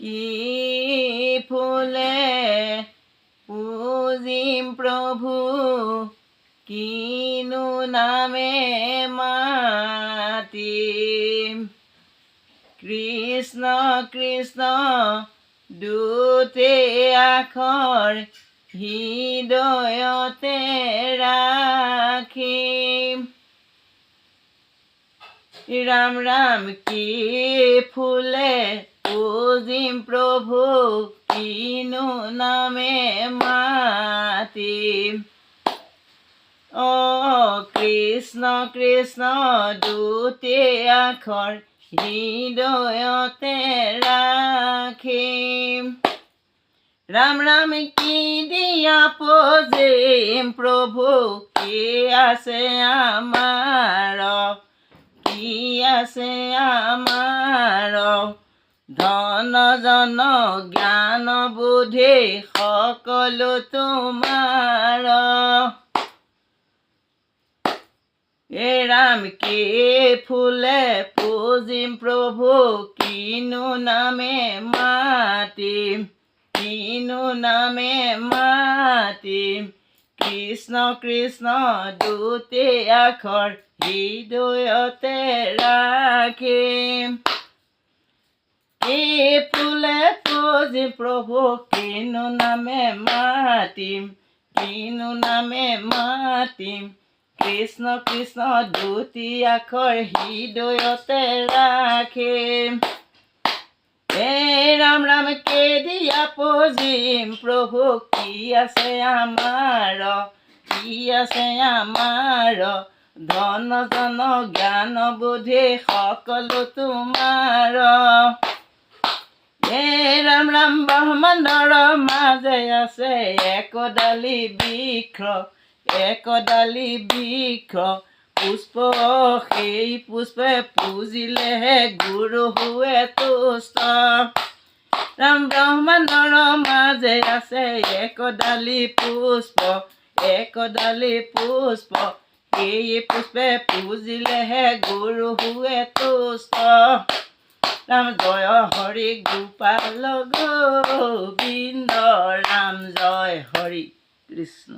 কি ফুলে পূজিম প্ৰভু, কিনো নামে মাতিম। কৃষ্ণ কৃষ্ণ দুটি আখৰ হৃদয়তে ৰাখিম। ৰাম ৰাম কি ফুলে পূজিম প্ৰভু, কিনো নামে মাতিম। কৃষ্ণ কৃষ্ণ দুটি আখৰ হৃদয়তে ৰাখিম। ৰাম ৰাম কি দিয়া পূজিম প্ৰভু, কি আছে আমাৰ, কি আছে আমাৰ। ধন জন জ্ঞান বুদ্ধি সকলো তোমাৰ। ৰাম কি ফুলে পূজিম প্ৰভু, কিনো নামে মাতিম, কিনো নামে মাতিম। কৃষ্ণ কৃষ্ণ দুটি আখৰ হৃদয়তে ৰাখিম। কি ফুলে পূজিম প্ৰভু, কিনো নামে মাতিম, কিনো নামে মাতিম। কৃষ্ণ কৃষ্ণ দুটি আখৰ হৃদয়তে ৰাখিম। ৰাম ৰাম কে দিয়া পূজিম প্ৰভু, কি আছে আমাৰ, কি আছে আমাৰ। ধন জন জ্ঞান বুদ্ধি সকলো তোমাৰ। ৰাম ৰাম ব্ৰহ্মাণ্ডৰ মাজে আছে একডালি বৃক্ষ, একডালি বৃক্ষ। পুষ্প সেই পুষ্পে পূজিলেহে গুৰু হোৱে তুষ্ট। ৰাম ব্ৰহ্মাণ্ডৰ মাজে আছে একডালি পুষ্প, একডালি পুষ্প। সেই পুষ্পে পূজিলেহে গুৰু হোৱে তুষ্ট। ৰাম জয় হৰি গোপাল গোবিন্দ, ৰাম জয় হৰি কৃষ্ণ।